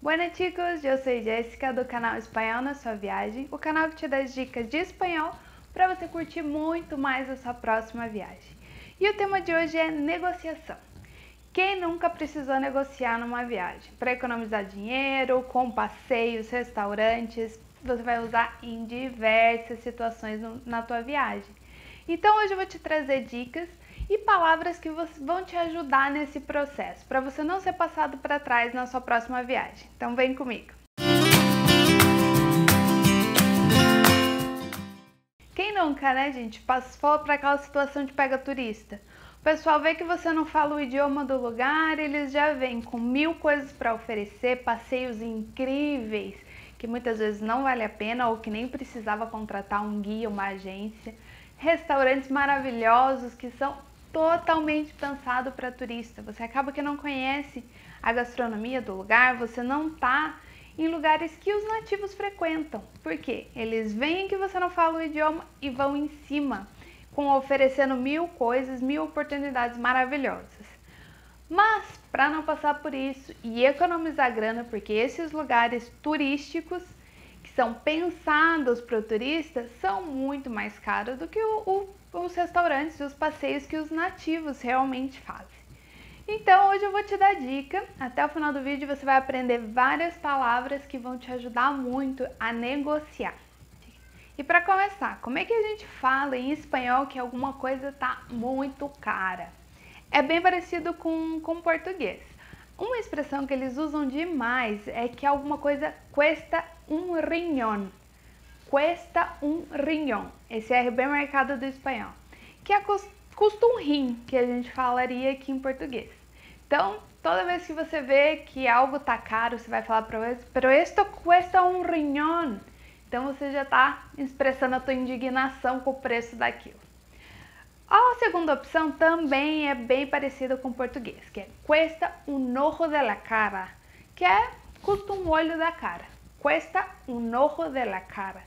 Buenas chicos, eu sou Jéssica do canal Espanhol na Sua Viagem, o canal que te dá dicas de espanhol para você curtir muito mais a sua próxima viagem. E o tema de hoje é negociação. Quem nunca precisou negociar numa viagem? Para economizar dinheiro, com passeios, restaurantes, você vai usar em diversas situações na tua viagem. Então hoje eu vou te trazer dicas e palavras que vão te ajudar nesse processo, para você não ser passado para trás na sua próxima viagem. Então vem comigo! Quem nunca, né, gente, passou para aquela situação de pega turista? O pessoal vê que você não fala o idioma do lugar, eles já vêm com 1000 coisas para oferecer, passeios incríveis, que muitas vezes não vale a pena ou que nem precisava contratar um guia, uma agência, restaurantes maravilhosos que são totalmente pensados para turista. Você acaba que não conhece a gastronomia do lugar, você não está em lugares que os nativos frequentam. Por quê? Eles veem que você não fala o idioma e vão em cima, oferecendo 1000 coisas, 1000 oportunidades maravilhosas. Mas, para não passar por isso e economizar grana, porque esses lugares turísticos, que são pensados para o turista, são muito mais caros do que os restaurantes e os passeios que os nativos realmente fazem. Então hoje eu vou te dar dica, até o final do vídeo você vai aprender várias palavras que vão te ajudar muito a negociar. E para começar, como é que a gente fala em espanhol que alguma coisa está muito cara? É bem parecido com português. Uma expressão que eles usam demais é que alguma coisa cuesta um riñón. Cuesta um riñón. Esse R bem marcado do espanhol. Que custa um rim, que a gente falaria aqui em português. Então, toda vez que você vê que algo está caro, você vai falar, pero esto cuesta um riñón. Então, você já está expressando a tua indignação com o preço daquilo. A segunda opção também é bem parecida com o português, que é cuesta un ojo de la cara, que custa um olho da cara. Cuesta un ojo de la cara.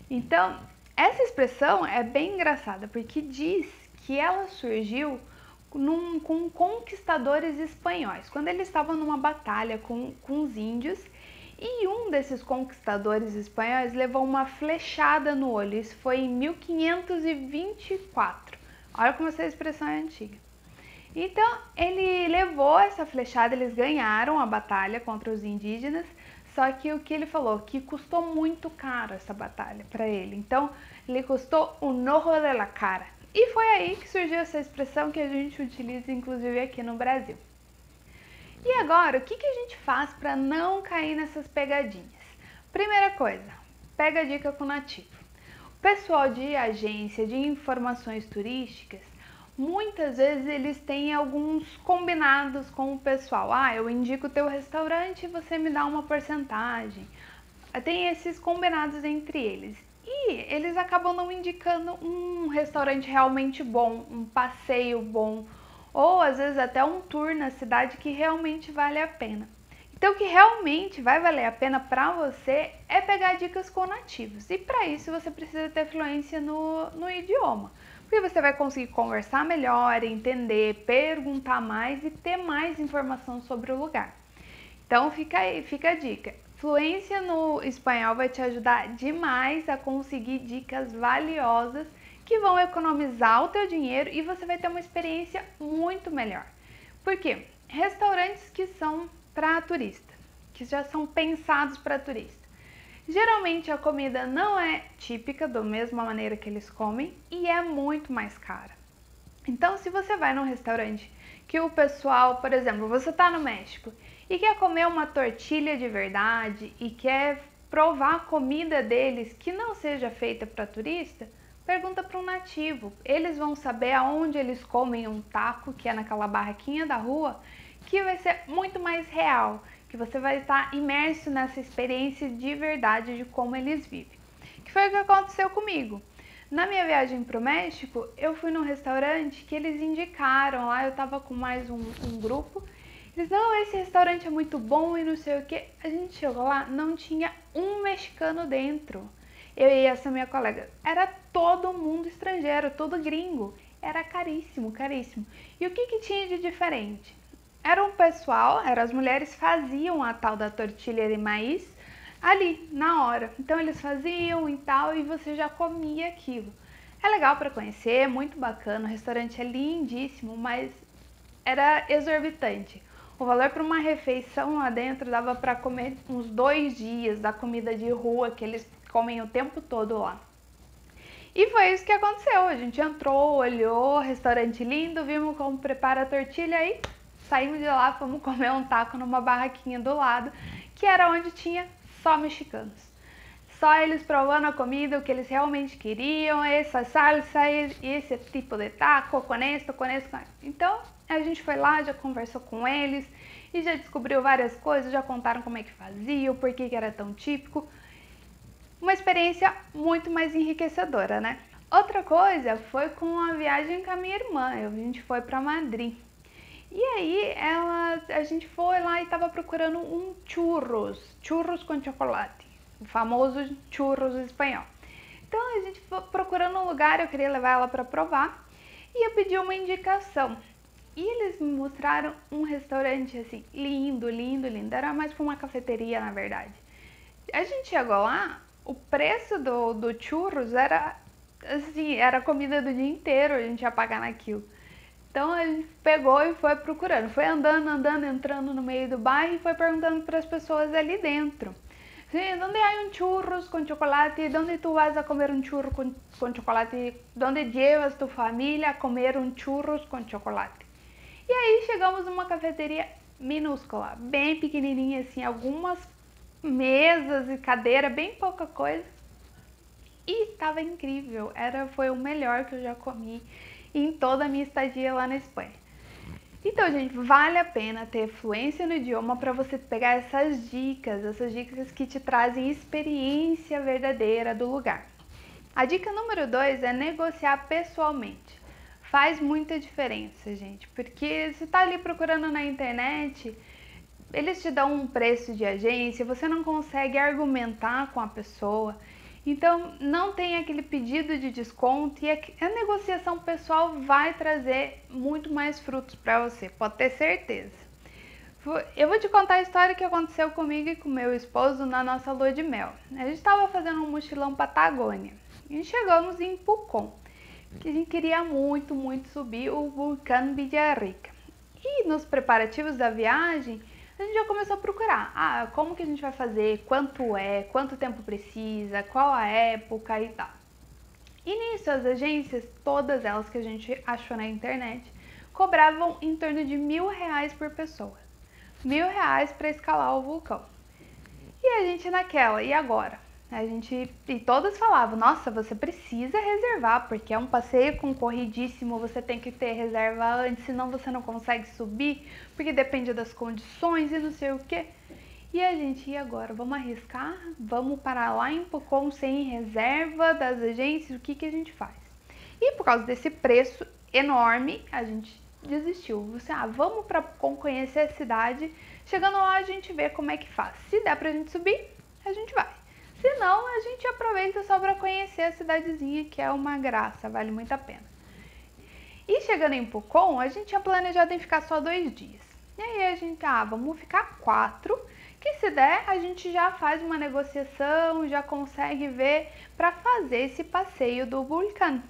Então, essa expressão é bem engraçada, porque diz que ela surgiu com conquistadores espanhóis, quando eles estavam numa batalha com os índios, e um desses conquistadores espanhóis levou uma flechada no olho. Isso foi em 1524. Olha como essa expressão é antiga. Então, ele levou essa flechada, eles ganharam a batalha contra os indígenas, só que o que ele falou? Que custou muito caro essa batalha para ele. Então, ele custou un ojo de la cara. E foi aí que surgiu essa expressão que a gente utiliza, inclusive, aqui no Brasil. E agora, o que a gente faz para não cair nessas pegadinhas? Primeira coisa, pega a dica com o nativo. O pessoal de agência de informações turísticas, muitas vezes eles têm alguns combinados com o pessoal. Eu indico o teu restaurante e você me dá uma porcentagem. Tem esses combinados entre eles. E eles acabam não indicando um restaurante realmente bom, um passeio bom, ou às vezes até um tour na cidade que realmente vale a pena. Então o que realmente vai valer a pena para você é pegar dicas com nativos. E para isso você precisa ter fluência no idioma. Porque você vai conseguir conversar melhor, entender, perguntar mais e ter mais informação sobre o lugar. Então fica a dica. Fluência no espanhol vai te ajudar demais a conseguir dicas valiosas que vão economizar o teu dinheiro e você vai ter uma experiência muito melhor. Por quê? Restaurantes que são para turista, que já são pensados para turista. Geralmente a comida não é típica da mesma maneira que eles comem e é muito mais cara. Então, se você vai num restaurante que o pessoal, por exemplo, você está no México e quer comer uma tortilha de verdade e quer provar a comida deles que não seja feita para turista, pergunta para um nativo. Eles vão saber aonde eles comem um taco, que é naquela barraquinha da rua, que vai ser muito mais real, que você vai estar imerso nessa experiência de verdade de como eles vivem. Que foi o que aconteceu comigo. Na minha viagem para o México, eu fui num restaurante que eles indicaram lá, eu estava com mais um grupo. Eles, não, esse restaurante é muito bom e não sei o que. A gente chegou lá, não tinha um mexicano dentro. Eu e essa minha colega, era todo mundo estrangeiro, todo gringo. Era caríssimo, caríssimo. E o que tinha de diferente? Era um pessoal, eram as mulheres faziam a tal da tortilha de maíz ali, na hora. Então eles faziam e tal, e você já comia aquilo. É legal para conhecer, é muito bacana, o restaurante é lindíssimo, mas era exorbitante. O valor para uma refeição lá dentro dava para comer uns 2 dias da comida de rua que eles comem o tempo todo lá. E foi isso que aconteceu. A gente entrou, olhou, restaurante lindo, vimos como prepara a tortilha e saímos de lá, fomos comer um taco numa barraquinha do lado, que era onde tinha só mexicanos. Só eles provando a comida, o que eles realmente queriam, essa salsa, esse tipo de taco, com esto, com esto. Então, a gente foi lá, já conversou com eles e já descobriu várias coisas, já contaram como é que fazia, o porquê que era tão típico. Uma experiência muito mais enriquecedora, né? Outra coisa foi com a viagem com a minha irmã. A gente foi para Madrid. E aí a gente foi lá e estava procurando um churros com chocolate, o famoso churros espanhol. Então a gente foi procurando um lugar, eu queria levar ela para provar e eu pedi uma indicação. E eles me mostraram um restaurante assim, lindo, lindo, lindo. Era mais para uma cafeteria, na verdade. A gente chegou lá, o preço do churros era assim, era comida do dia inteiro, a gente ia pagar naquilo. Então a gente pegou e foi procurando, foi andando, entrando no meio do bairro e foi perguntando para as pessoas ali dentro. Sim, onde há um churros com chocolate? Onde tu vas a comer um churro com chocolate? Onde llevas tu família a comer um churros com chocolate? E aí chegamos numa cafeteria minúscula, bem pequenininha assim, algumas mesas e cadeira, bem pouca coisa. E estava incrível, foi o melhor que eu já comi em toda a minha estadia lá na Espanha. Então, gente, vale a pena ter fluência no idioma para você pegar essas dicas que te trazem experiência verdadeira do lugar. A dica número 2 é negociar pessoalmente. Faz muita diferença, gente, porque você está ali procurando na internet, eles te dão um preço de agência, você não consegue argumentar com a pessoa. Então, não tem aquele pedido de desconto e a negociação pessoal vai trazer muito mais frutos para você, pode ter certeza. Eu vou te contar a história que aconteceu comigo e com meu esposo na nossa lua de mel. A gente estava fazendo um mochilão Patagônia e chegamos em Pucón, que a gente queria muito, muito subir o vulcão Villarrica. E nos preparativos da viagem, a gente já começou a procurar, como que a gente vai fazer, quanto tempo precisa, qual a época e tal. E nisso as agências, todas elas que a gente achou na internet, cobravam em torno de R$ 1.000 por pessoa. R$ 1.000 para escalar o vulcão. E a gente naquela, e agora? E todas falavam, nossa, você precisa reservar, porque é um passeio concorridíssimo, você tem que ter reserva antes, senão você não consegue subir, porque depende das condições e não sei o que. E a gente, e agora? Vamos arriscar? Vamos parar lá em Pucón sem reserva das agências? O que a gente faz? E por causa desse preço enorme, a gente desistiu. Vamos para Pucón conhecer a cidade, chegando lá a gente vê como é que faz. Se der pra gente subir, a gente vai. Se não, a gente aproveita só para conhecer a cidadezinha, que é uma graça, vale muito a pena. E chegando em Pucón, a gente tinha planejado em ficar só 2 dias. E aí a gente, vamos ficar 4, que se der a gente já faz uma negociação, já consegue ver para fazer esse passeio do vulcão.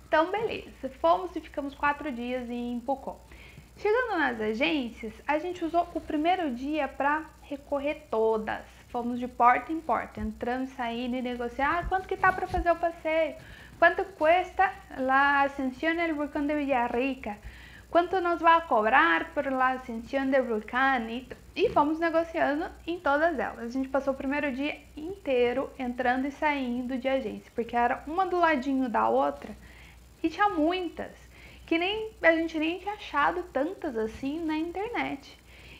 Então beleza, fomos e ficamos 4 dias em Pucón. Chegando nas agências, a gente usou o primeiro dia para recorrer todas. Fomos de porta em porta, entrando, saindo e negociar. Quanto que tá para fazer o passeio? Quanto cuesta a ascensión al volcán de Villarrica? Quanto nos vai cobrar por la ascensión del volcán? E fomos negociando em todas elas. A gente passou o primeiro dia inteiro entrando e saindo de agência, porque era uma do ladinho da outra e tinha muitas, que a gente nem tinha achado tantas assim na internet.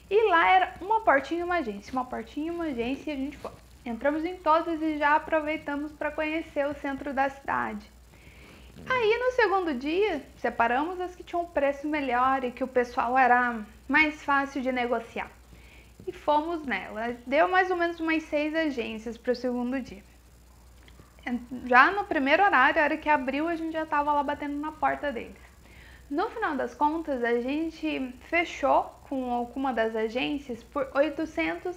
E lá era uma portinha e uma agência, e a gente foi. Entramos em todas e já aproveitamos para conhecer o centro da cidade. Aí no segundo dia, separamos as que tinham um preço melhor e que o pessoal era mais fácil de negociar. E fomos nela. Deu mais ou menos umas 6 agências para o segundo dia. Já no primeiro horário, a hora que abriu, a gente já estava lá batendo na porta deles. No final das contas, a gente fechou com alguma das agências por R$ 800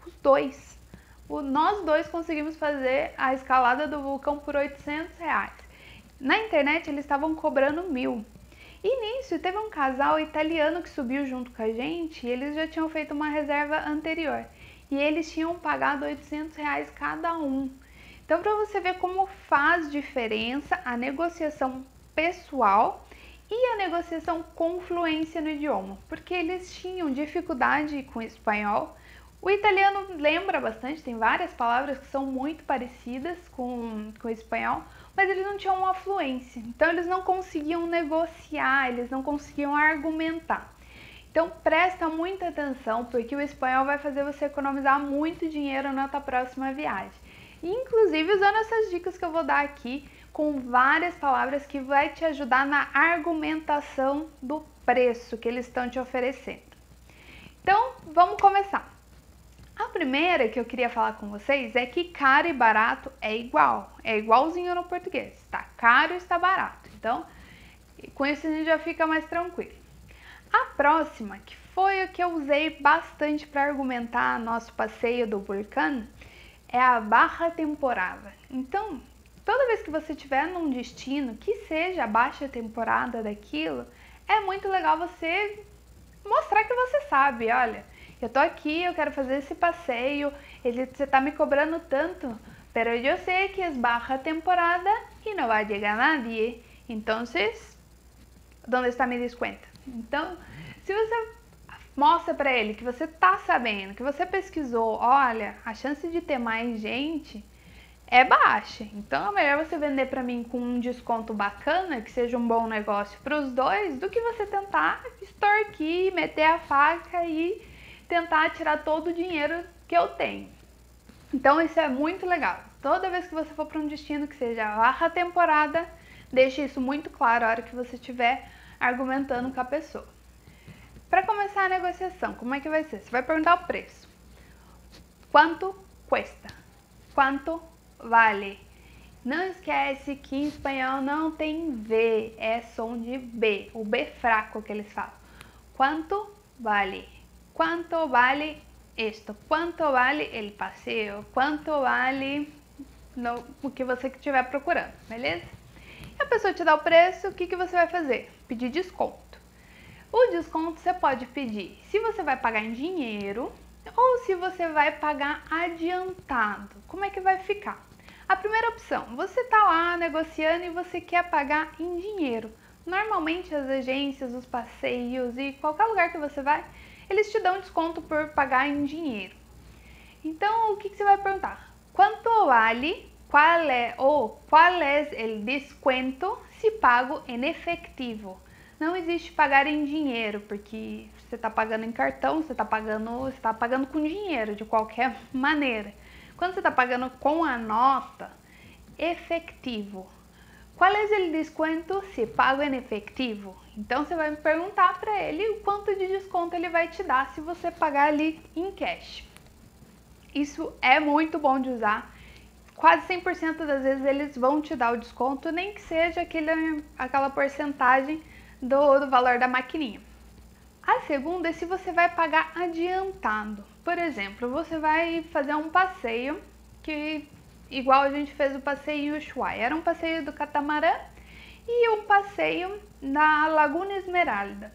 os dois. Nós dois conseguimos fazer a escalada do vulcão por R$ 800. Na internet eles estavam cobrando 1.000. E nisso teve um casal italiano que subiu junto com a gente e eles já tinham feito uma reserva anterior. E eles tinham pagado R$ 800 cada um. Então, para você ver como faz diferença a negociação pessoal e a negociação com fluência no idioma, porque eles tinham dificuldade com o espanhol. O italiano lembra bastante, tem várias palavras que são muito parecidas com o espanhol, mas eles não tinham uma fluência, então eles não conseguiam negociar, eles não conseguiam argumentar. Então presta muita atenção, porque o espanhol vai fazer você economizar muito dinheiro na tua próxima viagem. Inclusive usando essas dicas que eu vou dar aqui, com várias palavras que vai te ajudar na argumentação do preço que eles estão te oferecendo. Então, vamos começar. A primeira que eu queria falar com vocês é que caro e barato é igual, é igualzinho no português, está caro e está barato. Então, com isso a gente já fica mais tranquilo. A próxima, que foi o que eu usei bastante para argumentar nosso passeio do vulcão, é a baixa temporada. Então, toda vez que você estiver num destino que seja a baixa temporada daquilo, é muito legal você mostrar que você sabe. Olha, eu tô aqui, eu quero fazer esse passeio, você tá me cobrando tanto, pero eu sei que é baixa temporada e não vai chegar nadie. Então, onde está meu desconto? Então, se você mostra para ele que você tá sabendo, que você pesquisou, olha, a chance de ter mais gente é baixa. Então é melhor você vender para mim com um desconto bacana, que seja um bom negócio para os dois, do que você tentar extorquir, meter a faca e tentar tirar todo o dinheiro que eu tenho. Então isso é muito legal. Toda vez que você for para um destino que seja baixa temporada, deixe isso muito claro a hora que você estiver argumentando com a pessoa. Para começar a negociação, como é que vai ser? Você vai perguntar o preço. Quanto custa? Quanto vale? Não esquece que em espanhol não tem V, é som de B, o B fraco que eles falam. Quanto vale? Quanto vale isto? Quanto vale el passeio? Quanto vale o que você estiver procurando, beleza? E a pessoa te dá o preço, o que você vai fazer? Pedir desconto. O desconto você pode pedir se você vai pagar em dinheiro ou se você vai pagar adiantado. Como é que vai ficar? A primeira opção, você está lá negociando e você quer pagar em dinheiro. Normalmente as agências, os passeios e qualquer lugar que você vai, eles te dão desconto por pagar em dinheiro. Então o que você vai perguntar? Quanto vale? Qual é o desconto se pago em efetivo? Não existe pagar em dinheiro, porque você está pagando em cartão, você está pagando com dinheiro de qualquer maneira. Quando você está pagando com a nota, efetivo. Qual é o desconto se pago em efetivo? Então você vai perguntar para ele o quanto de desconto ele vai te dar se você pagar ali em cash. Isso é muito bom de usar. Quase 100% das vezes eles vão te dar o desconto, nem que seja aquela porcentagem do valor da maquininha. A segunda é se você vai pagar adiantado. Por exemplo, você vai fazer um passeio que, igual a gente fez o passeio em Ushuaia, era um passeio do catamarã e um passeio na Laguna Esmeralda.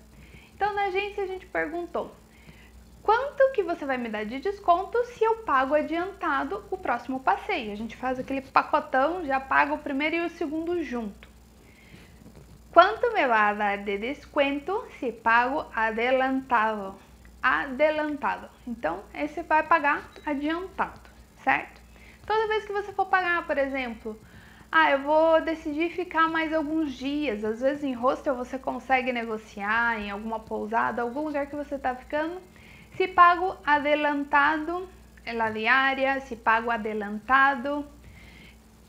Então na agência a gente perguntou: quanto que você vai me dar de desconto se eu pago adiantado o próximo passeio? A gente faz aquele pacotão, já paga o primeiro e o segundo junto. Quanto me vai dar de desconto se pago adelantado? Adelantado. Então, esse vai pagar adiantado, certo? Toda vez que você for pagar, por exemplo, eu vou decidir ficar mais alguns dias. Às vezes em hostel você consegue negociar, em alguma pousada, algum lugar que você está ficando. Se pago adelantado, la diária, se pago adelantado,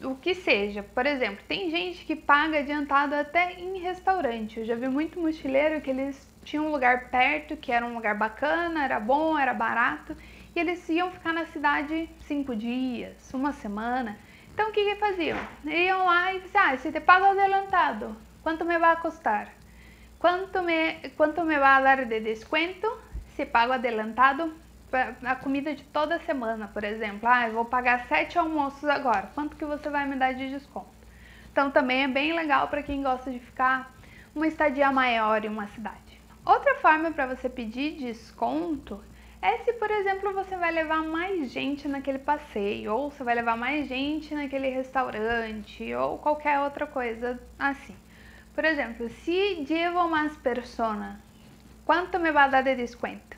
o que seja. Por exemplo, tem gente que paga adiantado até em restaurante. Eu já vi muito mochileiro que eles tinham um lugar perto, que era um lugar bacana, era bom, era barato, e eles iam ficar na cidade 5 dias, uma semana. Então o que faziam? Iam lá e diziam: se te pago adelantado, ¿Cuánto me va a costar? ¿Cuánto me va a dar de descuento se pago adelantado a comida de toda semana, por exemplo? Eu vou pagar 7 almoços agora. Quanto que você vai me dar de desconto? Então também é bem legal para quem gosta de ficar uma estadia maior em uma cidade. Outra forma para você pedir desconto é se, por exemplo, você vai levar mais gente naquele passeio, ou você vai levar mais gente naquele restaurante, ou qualquer outra coisa assim. Por exemplo, se llevo más personas, ¿cuánto me va a dar de descuento?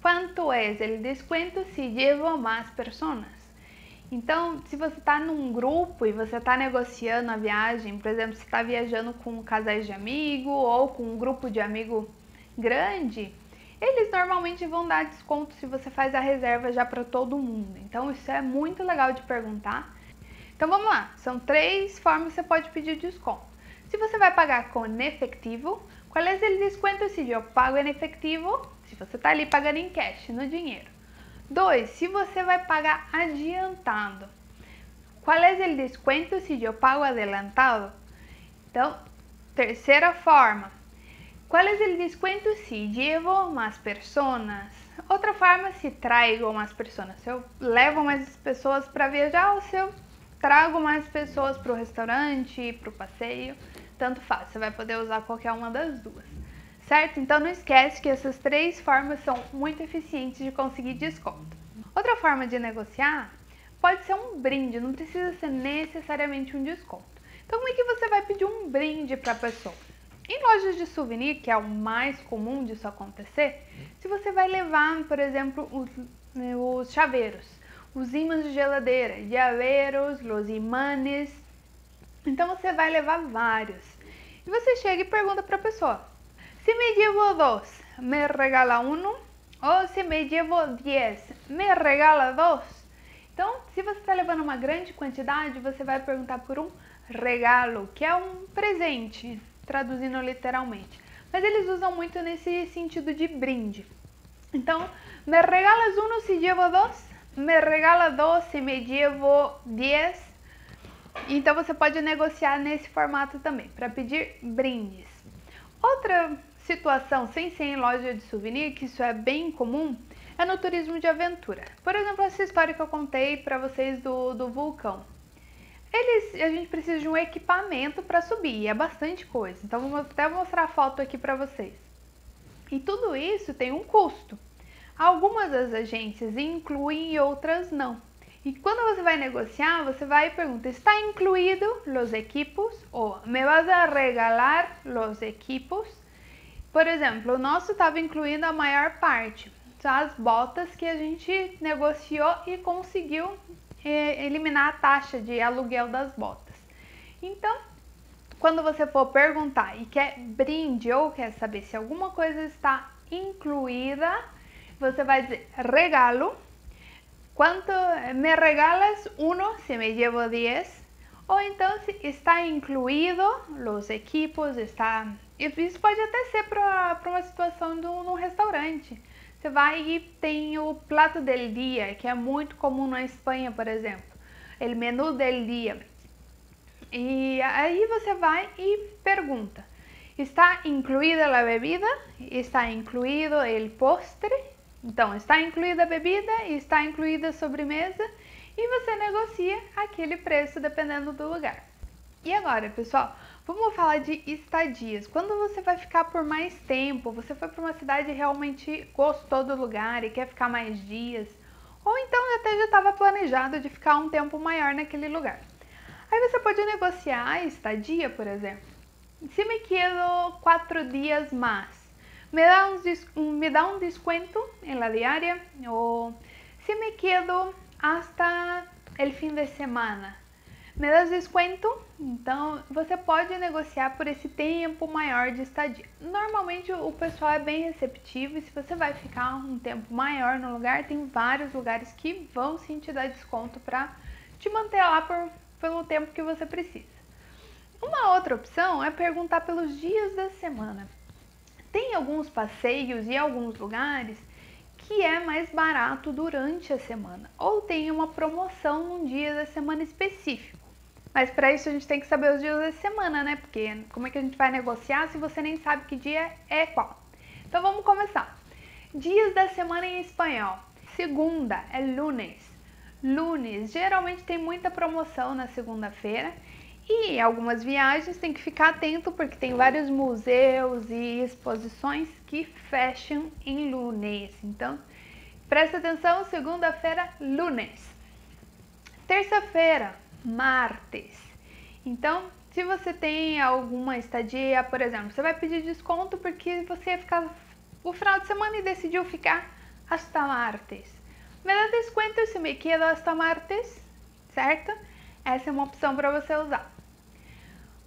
¿Cuánto es el descuento si llevo más personas? Então, se você está num grupo e você está negociando a viagem, por exemplo, se está viajando com casais de amigo ou com um grupo de amigo grande, eles normalmente vão dar desconto se você faz a reserva já para todo mundo. Então, isso é muito legal de perguntar. Então, vamos lá. São 3 formas que você pode pedir desconto. Se você vai pagar com efetivo, qual é o desconto se eu pago em efetivo? Se você está ali pagando em cash, no dinheiro. 2. Se você vai pagar adiantado, qual é o desconto se eu pago adelantado? Então, terceira forma, qual é o desconto se llevo más personas? Outra forma, se traigo más personas, se eu levo mais pessoas para viajar ou se eu trago mais pessoas para o restaurante, para o passeio, tanto faz, você vai poder usar qualquer uma das duas, certo? Então não esquece que essas 3 formas são muito eficientes de conseguir desconto. Outra forma de negociar pode ser um brinde, não precisa ser necessariamente um desconto. Então como é que você vai pedir um brinde para a pessoa? Em lojas de souvenir, que é o mais comum disso acontecer, se você vai levar, por exemplo, os chaveiros, os ímãs de geladeira, llaveros, los imanes. Então você vai levar vários. E você chega e pergunta para a pessoa: se me llevo 2, me regala 1? Ou se me llevo 10, me regala 2? Então, se você está levando uma grande quantidade, você vai perguntar por um regalo, que é um presente, traduzindo literalmente. Mas eles usam muito nesse sentido de brinde. Então, me regalas 1 se llevo 2? Me regala 2 se me llevo 10? Então você pode negociar nesse formato também, para pedir brindes. Outra situação, sem ser em loja de souvenir, que isso é bem comum, é no turismo de aventura. Por exemplo, essa história que eu contei para vocês do vulcão. A gente precisa de um equipamento para subir, é bastante coisa. Então vou até mostrar a foto aqui para vocês. E tudo isso tem um custo. Algumas das agências incluem e outras não. E quando você vai negociar, você vai e pergunta: está incluído los equipos? Ou me vas a regalar los equipos? Por exemplo, o nosso estava incluindo a maior parte, as botas que a gente negociou e conseguiu eliminar a taxa de aluguel das botas. Então, quando você for perguntar e quer brinde ou quer saber se alguma coisa está incluída, você vai dizer regalo. ¿Cuánto me regalas 1 se me llevo 10? Ou então se está incluído los equipos, isso pode até ser para uma situação num restaurante. Você vai e tem o plato del dia, que é muito comum na Espanha, por exemplo. El menú del dia. E aí você vai e pergunta: está incluída a bebida? Está incluído el postre? Então, está incluída a bebida e está incluída a sobremesa e você negocia aquele preço dependendo do lugar. E agora, pessoal, vamos falar de estadias. Quando você vai ficar por mais tempo, você foi para uma cidade e realmente gostou do lugar e quer ficar mais dias, ou então até já estava planejado de ficar um tempo maior naquele lugar. Aí você pode negociar a estadia, por exemplo. Se me quedo 4 dias mais, me da un descuento en la diaria, o si me quedo hasta el fin de semana, me das desconto? Então você pode negociar por esse tempo maior de estadia. Normalmente o pessoal é bem receptivo e se você vai ficar um tempo maior no lugar, tem vários lugares que vão sim te dar desconto para te manter lá pelo tempo que você precisa. Uma outra opção é perguntar pelos dias da semana. Tem alguns passeios e alguns lugares que é mais barato durante a semana ou tem uma promoção num dia da semana específico. Mas para isso a gente tem que saber os dias da semana, né? Porque como é que a gente vai negociar se você nem sabe que dia é qual? Então vamos começar. Dias da semana em espanhol. Segunda é lunes. Lunes, geralmente tem muita promoção na segunda-feira e algumas viagens tem que ficar atento porque tem vários museus e exposições que fecham em lunes. Então, presta atenção, segunda-feira, lunes. Terça-feira, martes. Então, se você tem alguma estadia, por exemplo, você vai pedir desconto porque você ia ficar o final de semana e decidiu ficar hasta martes. Me dá desconto se me quedo hasta martes, certo? Essa é uma opção para você usar.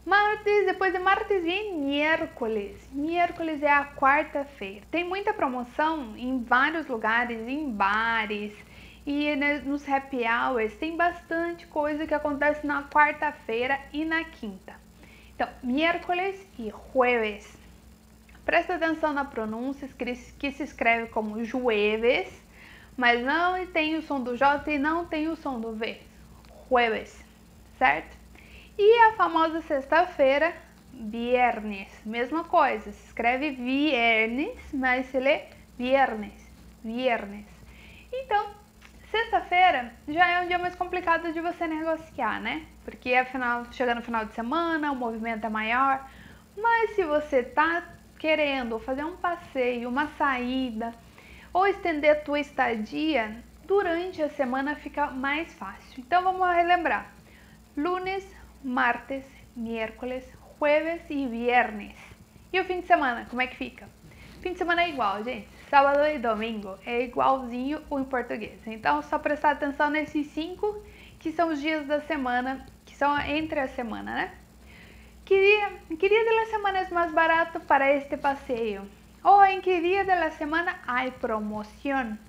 Martes, depois de martes vem miércoles. Miércoles é a quarta-feira. Tem muita promoção em vários lugares, em bares e nos happy hours. Tem bastante coisa que acontece na quarta-feira e na quinta. Então, miércoles e jueves. Presta atenção na pronúncia, que se escreve como jueves, mas não tem o som do J e não tem o som do V. Jueves, certo? E a famosa sexta-feira, viernes. Mesma coisa, se escreve viernes, mas se lê viernes. Viernes. Então, sexta-feira já é um dia mais complicado de você negociar, né? Porque afinal, chega no final de semana, o movimento é maior. Mas se você tá querendo fazer um passeio, uma saída ou estender a tua estadia, durante a semana fica mais fácil. Então vamos relembrar. Lunes, martes, miércoles, jueves e viernes. E o fim de semana, como é que fica? Fim de semana é igual, gente. Sábado e domingo é igualzinho o em português. Então só prestar atenção nesses 5 que são os dias da semana, que são entre a semana, né? ¿Qué día de la semana es más barato para este paseo? O en qué día de la semana hay promoción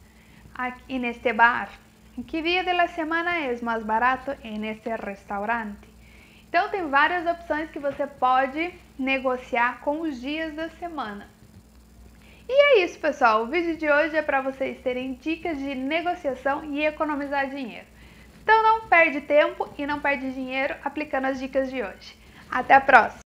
en este bar? ¿En qué día de la semana es más barato en este restaurante? Então tem várias opções que você pode negociar com os dias da semana. E é isso, pessoal. O vídeo de hoje é para vocês terem dicas de negociação e economizar dinheiro. Então não perde tempo e não perde dinheiro aplicando as dicas de hoje. Até a próxima!